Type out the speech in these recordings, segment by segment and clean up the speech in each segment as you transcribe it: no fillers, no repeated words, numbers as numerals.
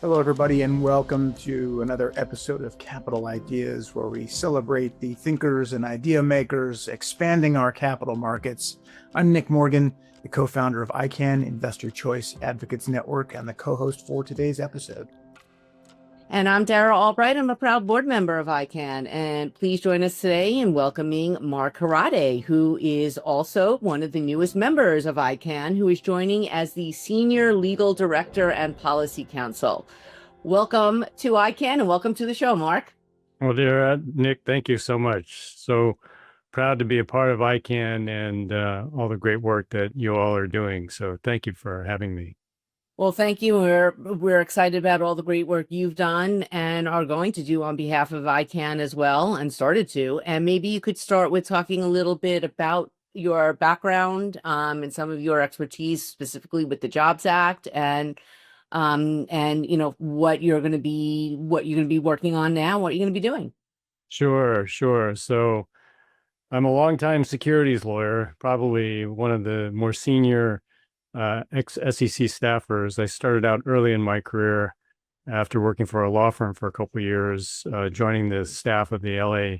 Hello, everybody, and welcome to another episode of Capital Ideas, where we celebrate the thinkers and idea makers expanding our capital markets. I'm Nick Morgan, the co-founder of ICAN, Investor Choice Advocates Network, and the co-host for today's episode. And I'm Dara Albright. I'm a proud board member of ICAN. And please join us today in welcoming Mark Girardi, who is also one of the newest members of ICAN, who is joining as the Senior Legal Director and Policy Counsel. Welcome to ICAN and welcome to the show, Mark. Well, dear Nick, thank you so much. So proud to be a part of ICAN and all the great work that you all are doing. So thank you for having me. Well, thank you. We're excited about all the great work you've done and are going to do on behalf of ICAN as well, and started to. And maybe you could start with talking a little bit about your background and some of your expertise, specifically with the Jobs Act, and you know what you're going to be working on now, what you're going to be doing. Sure. So I'm a longtime securities lawyer, probably one of the more senior ex-SEC staffers. I started out early in my career after working for a law firm for a couple of years, joining the staff of the LA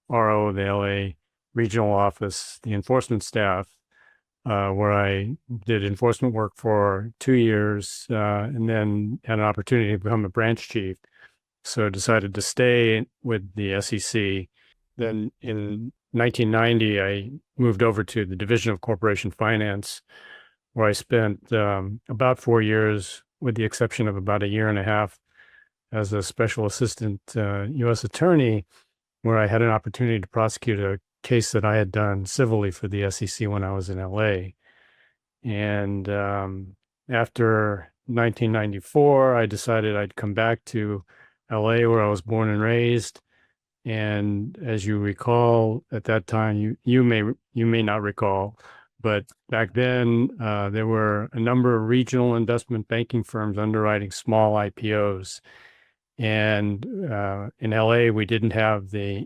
RO, the LA regional office, the enforcement staff, where I did enforcement work for 2 years and then had an opportunity to become a branch chief. So I decided to stay with the SEC. Then in 1990, I moved over to the Division of Corporation Finance, where I spent about 4 years, with the exception of about a year and a half as a special assistant U.S. attorney, where I had an opportunity to prosecute a case that I had done civilly for the SEC when I was in L.A. And after 1994, I decided I'd come back to L.A., where I was born and raised. And as you recall, at that time, you may not recall, but back then, there were a number of regional investment banking firms underwriting small IPOs. And in LA, we didn't have the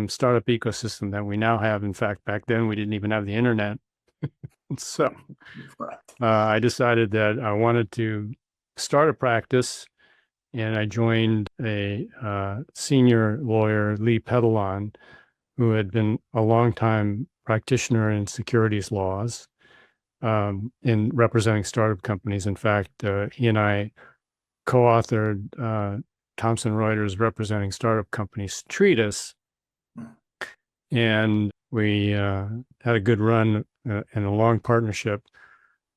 startup ecosystem that we now have. In fact, back then, we didn't even have the internet. So I decided that I wanted to start a practice, and I joined a senior lawyer, Lee Petalon, who had been a longtime practitioner in securities laws in representing startup companies. In fact, he and I co-authored Thomson Reuters Representing Startup Companies treatise, and we had a good run and a long partnership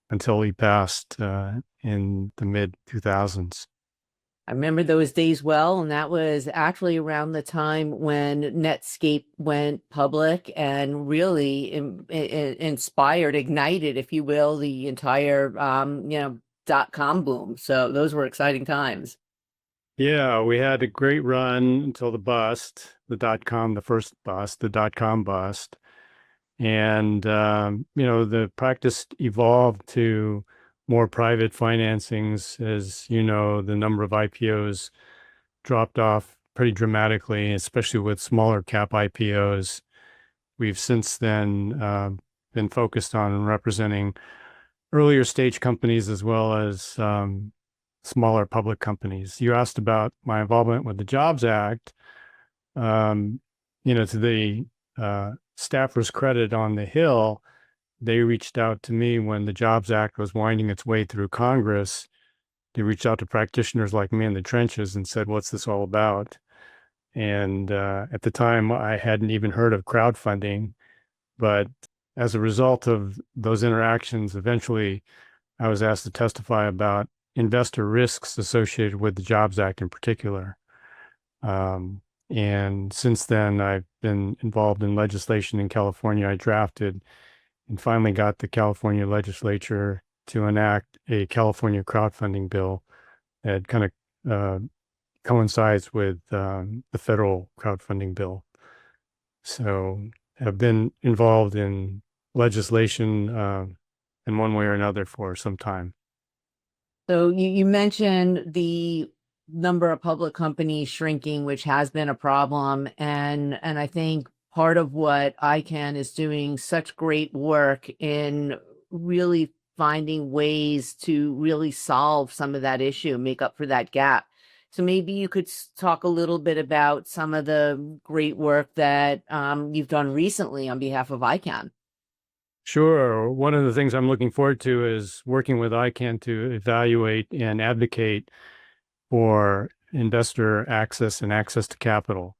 until he passed in the mid-2000s. I remember those days well, and that was actually around the time when Netscape went public and really inspired, ignited, if you will, the entire .com boom. So those were exciting times. Yeah, we had a great run until the bust, the first bust, the .com bust. And, the practice evolved to more private financings. As you know, the number of IPOs dropped off pretty dramatically, especially with smaller cap IPOs. We've since then been focused on representing earlier stage companies as well as smaller public companies. You asked about my involvement with the Jobs Act. To the staffer's credit on the Hill, they reached out to me when the Jobs Act was winding its way through Congress. They reached out to practitioners like me in the trenches and said, "What's this all about?" And at the time, I hadn't even heard of crowdfunding. But as a result of those interactions, eventually I was asked to testify about investor risks associated with the Jobs Act in particular. And since then, I've been involved in legislation in California. I drafted and finally got the California legislature to enact a California crowdfunding bill that kind of coincides with the federal crowdfunding bill. So I've been involved in legislation in one way or another for some time. So you mentioned the number of public companies shrinking, which has been a problem. And I think part of what ICAN is doing such great work in really finding ways to really solve some of that issue, make up for that gap. So maybe you could talk a little bit about some of the great work that you've done recently on behalf of ICAN. Sure. One of the things I'm looking forward to is working with ICAN to evaluate and advocate for investor access and access to capital.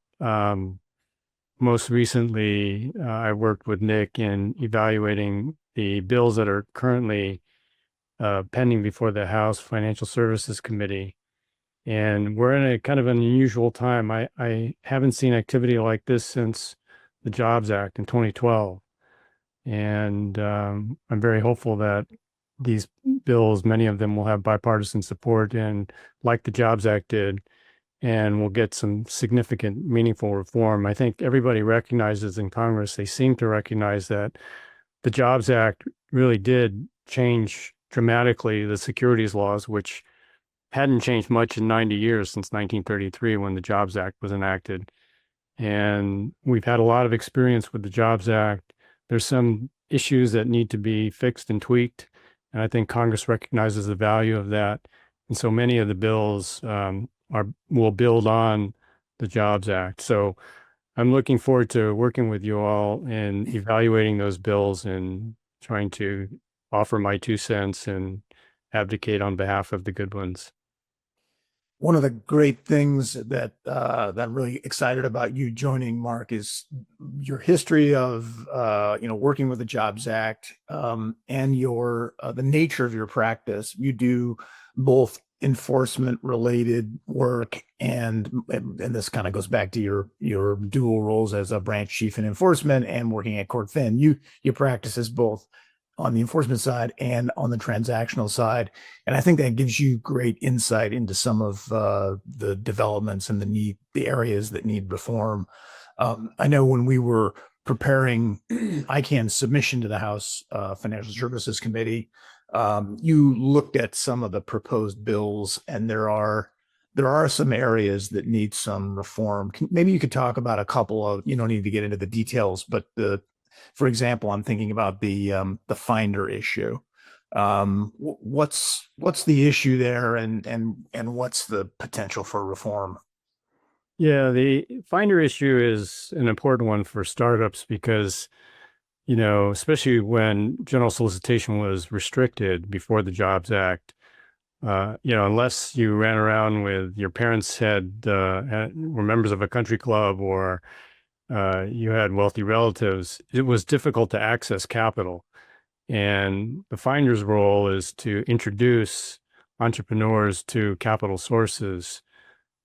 Most recently, I worked with Nick in evaluating the bills that are currently pending before the House Financial Services Committee. And we're in a kind of an unusual time. I haven't seen activity like this since the Jobs Act in 2012. And I'm very hopeful that these bills, many of them will have bipartisan support and like the Jobs Act did, and we'll get some significant, meaningful reform. I think everybody recognizes in Congress, they seem to recognize that the Jobs Act really did change dramatically the securities laws, which hadn't changed much in 90 years since 1933 when the Jobs Act was enacted. And we've had a lot of experience with the Jobs Act. There's some issues that need to be fixed and tweaked, and I think Congress recognizes the value of that. And so many of the bills will build on the Jobs Act. So I'm looking forward to working with you all and evaluating those bills and trying to offer my 2 cents and advocate on behalf of the good ones. One of the great things that that I'm really excited about you joining, Mark, is your history of working with the Jobs Act and your the nature of your practice. You do both enforcement related work and this kind of goes back to your dual roles as a branch chief in enforcement and working at CorpFin. You practice as both on the enforcement side and on the transactional side. And I think that gives you great insight into some of the developments and the areas that need reform. I know when we were preparing ICAN's submission to the House Financial Services Committee, you looked at some of the proposed bills, and there are some areas that need some reform. Maybe you could talk about a couple of, you don't need to get into the details, but for example, I'm thinking about the finder issue. What's the issue there, and what's the potential for reform? Yeah, the finder issue is an important one for startups because, especially when general solicitation was restricted before the Jobs Act, unless you ran around with your parents were members of a country club or you had wealthy relatives, it was difficult to access capital. And the finder's role is to introduce entrepreneurs to capital sources.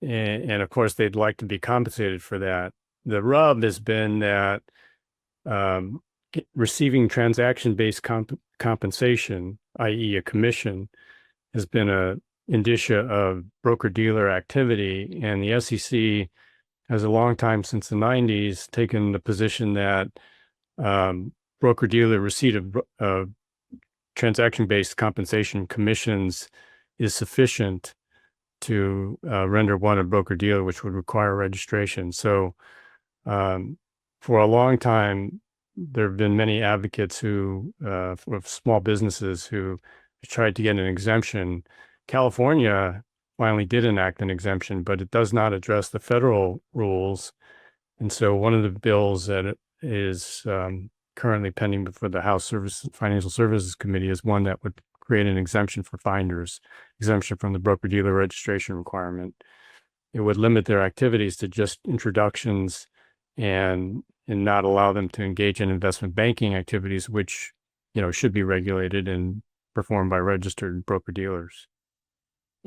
And of course, they'd like to be compensated for that. The rub has been that receiving transaction-based compensation, i.e. a commission, has been a indicia of broker-dealer activity. And the SEC has a long time, since the 90s, taken the position that broker-dealer receipt of transaction-based compensation commissions is sufficient to render one a broker-dealer, which would require registration. So for a long time, there have been many advocates of small businesses who tried to get an exemption. California finally did enact an exemption, but it does not address the federal rules. And so one of the bills that is currently pending before the House Financial Services Committee is one that would create an exemption for finders, exemption from the broker-dealer registration requirement. It would limit their activities to just introductions and not allow them to engage in investment banking activities, which should be regulated and performed by registered broker-dealers.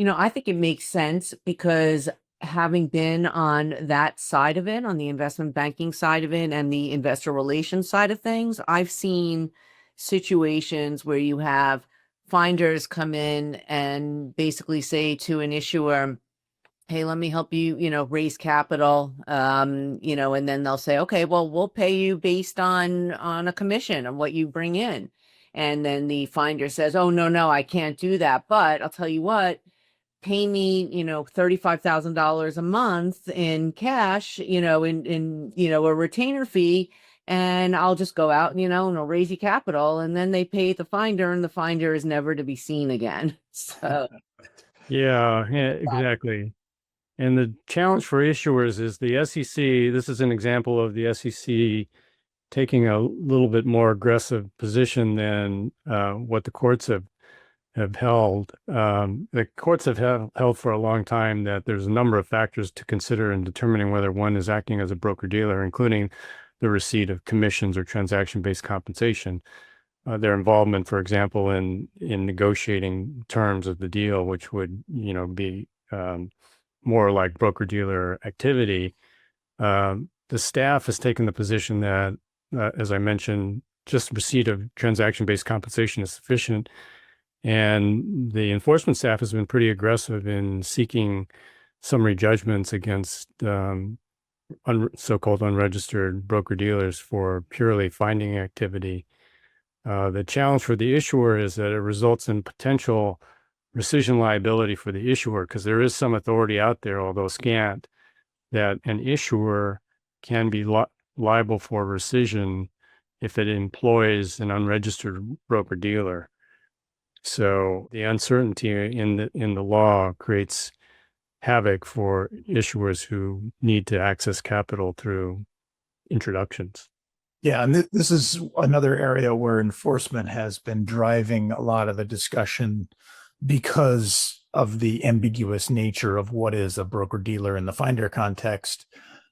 I think it makes sense because having been on that side of it, on the investment banking side of it and the investor relations side of things, I've seen situations where you have finders come in and basically say to an issuer, hey, let me help you, raise capital, and then they'll say, okay, well, we'll pay you based on a commission on what you bring in. And then the finder says, oh, no, I can't do that. But I'll tell you what, pay me, $35,000 a month in cash, in a retainer fee, and I'll just go out and, and I'll raise you capital, and then they pay the finder, and the finder is never to be seen again. So Yeah, exactly. And the challenge for issuers is the SEC. This is an example of the SEC taking a little bit more aggressive position than what the courts have held. The courts have held for a long time that there's a number of factors to consider in determining whether one is acting as a broker-dealer, including the receipt of commissions or transaction-based compensation. Their involvement, for example, in negotiating terms of the deal, which would, be more like broker-dealer activity. The staff has taken the position that, as I mentioned, just receipt of transaction-based compensation is sufficient. And the enforcement staff has been pretty aggressive in seeking summary judgments against so-called unregistered broker-dealers for purely finding activity. The challenge for the issuer is that it results in potential rescission liability for the issuer, because there is some authority out there, although scant, that an issuer can be liable for rescission if it employs an unregistered broker-dealer. So the uncertainty in the law creates havoc for issuers who need to access capital through introductions. Yeah, and this is another area where enforcement has been driving a lot of the discussion because of the ambiguous nature of what is a broker-dealer in the finder context.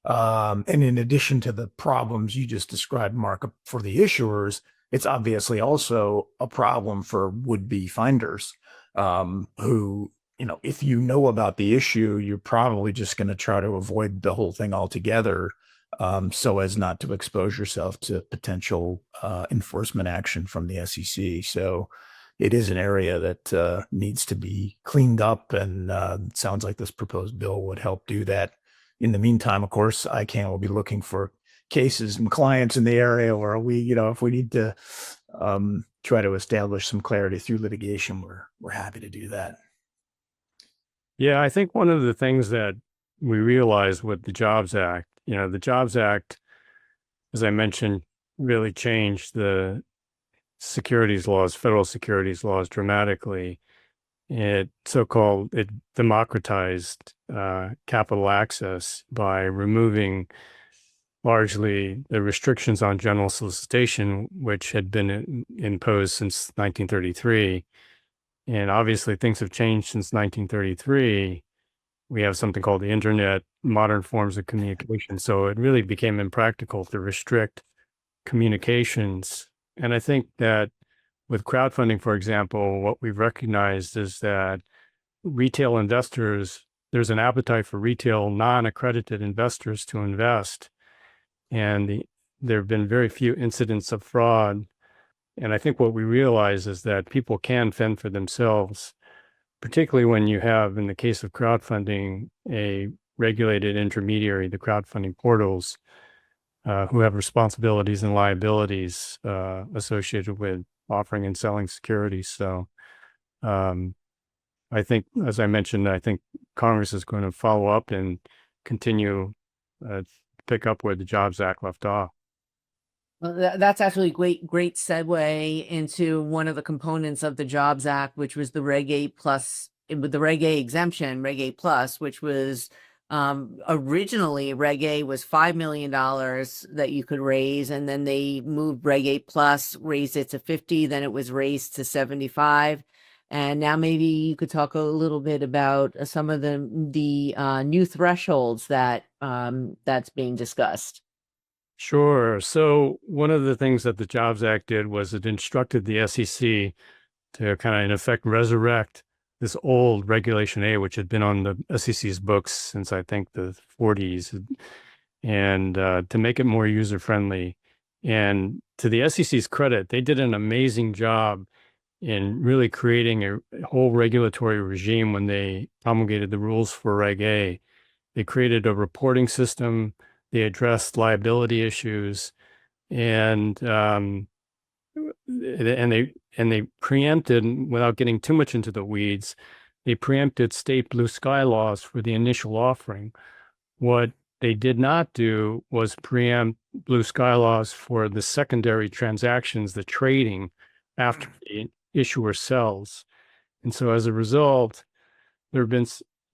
And in addition to the problems you just described, Mark, for the issuers, it's obviously also a problem for would-be finders who, if you know about the issue, you're probably just going to try to avoid the whole thing altogether, so as not to expose yourself to potential enforcement action from the SEC. So it is an area that needs to be cleaned up, and it sounds like this proposed bill would help do that. In the meantime, of course, ICAN will be looking for cases and clients in the area where we, if we need to try to establish some clarity through litigation, we're happy to do that. Yeah, I think one of the things that we realized with the Jobs Act, the Jobs Act, as I mentioned, really changed the securities laws, federal securities laws dramatically. It democratized capital access by removing largely the restrictions on general solicitation, which had been imposed since 1933. And obviously things have changed since 1933. We have something called the internet, modern forms of communication. So it really became impractical to restrict communications. And I think that with crowdfunding, for example, what we've recognized is that retail investors, there's an appetite for retail non-accredited investors to invest. And there have been very few incidents of fraud. And I think what we realize is that people can fend for themselves, particularly when you have, in the case of crowdfunding, a regulated intermediary, the crowdfunding portals, who have responsibilities and liabilities associated with offering and selling securities. So I think, as I mentioned, I think Congress is going to follow up and continue pick up where the Jobs Act left off. Well, that's actually great segue into one of the components of the Jobs Act, which was the Reg A plus, with the Reg A exemption, Reg A plus, which was originally Reg A was $5 million that you could raise, and then they moved Reg A plus, raised it to 50, then it was raised to 75. And now maybe you could talk a little bit about some of the new thresholds that that's being discussed. Sure. So one of the things that the Jobs Act did was it instructed the SEC to kind of, in effect, resurrect this old Regulation A, which had been on the SEC's books since, I think, the 40s, and to make it more user-friendly. And to the SEC's credit, they did an amazing job in really creating a whole regulatory regime when they promulgated the rules for Reg A. They created a reporting system. They addressed liability issues, and they preempted, without getting too much into the weeds, they preempted state blue sky laws for the initial offering. What they did not do was preempt blue sky laws for the secondary transactions, the trading after the issuer sells. And so as a result, there have been,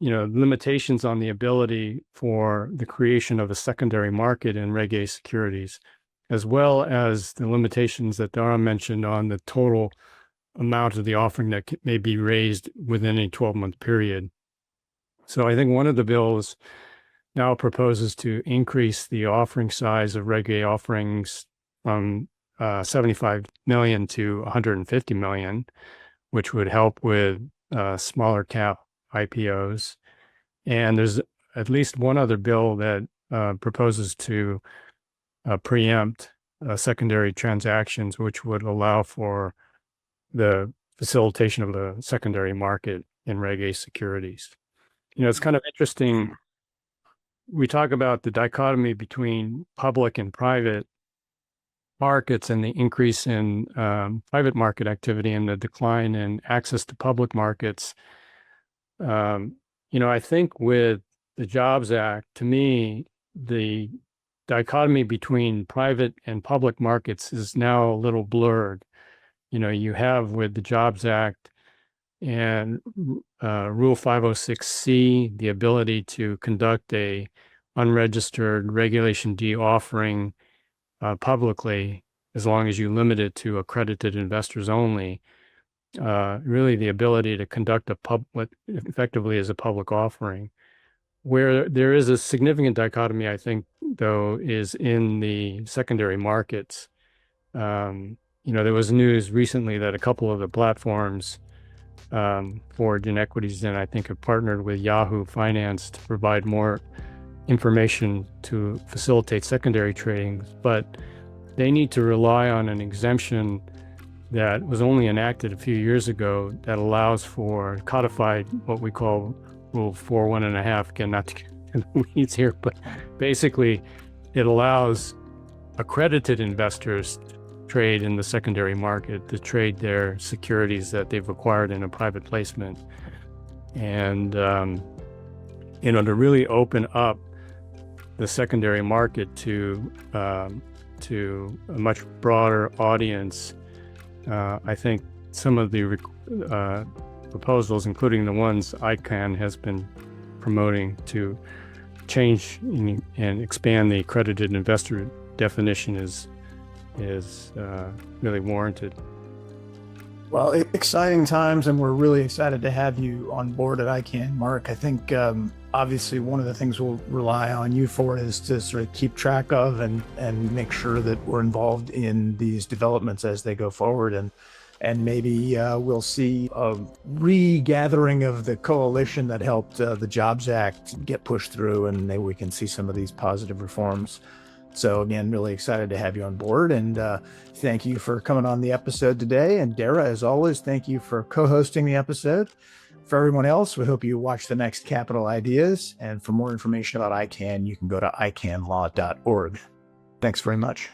limitations on the ability for the creation of a secondary market in Reg A securities, as well as the limitations that Dara mentioned on the total amount of the offering that may be raised within a 12-month period. So I think one of the bills now proposes to increase the offering size of Reg A offerings from 75 million to 150 million, which would help with smaller cap IPOs. And there's at least one other bill that proposes to preempt secondary transactions, which would allow for the facilitation of the secondary market in Reg A securities. It's kind of interesting. We talk about the dichotomy between public and private markets and the increase in private market activity and the decline in access to public markets. I think with the Jobs Act, to me, the dichotomy between private and public markets is now a little blurred. You have with the Jobs Act and Rule 506C, the ability to conduct a unregistered Regulation D offering publicly, as long as you limit it to accredited investors only. Really the ability to conduct what effectively is a public offering. Where there is a significant dichotomy, I think, though, is in the secondary markets. There was news recently that a couple of the platforms forged in equities, and I think have partnered with Yahoo Finance to provide more information to facilitate secondary trading, but they need to rely on an exemption that was only enacted a few years ago that allows for codified, what we call Rule 4.1.5. Again, not to get into the weeds here, but basically it allows accredited investors to trade in the secondary market, to trade their securities that they've acquired in a private placement. And, to really open up the secondary market to a much broader audience. I think some of the proposals, including the ones ICAN has been promoting to change and expand the accredited investor definition, is really warranted. Well, exciting times, and we're really excited to have you on board at ICAN, Mark. I think obviously one of the things we'll rely on you for is to sort of keep track of and make sure that we're involved in these developments as they go forward. And maybe we'll see a regathering of the coalition that helped the Jobs Act get pushed through, and maybe we can see some of these positive reforms. So again, really excited to have you on board, and thank you for coming on the episode today. And Dara, as always, thank you for co-hosting the episode. For everyone else, we hope you watch the next Capital Ideas. And for more information about ICAN, you can go to icanlaw.org. Thanks very much.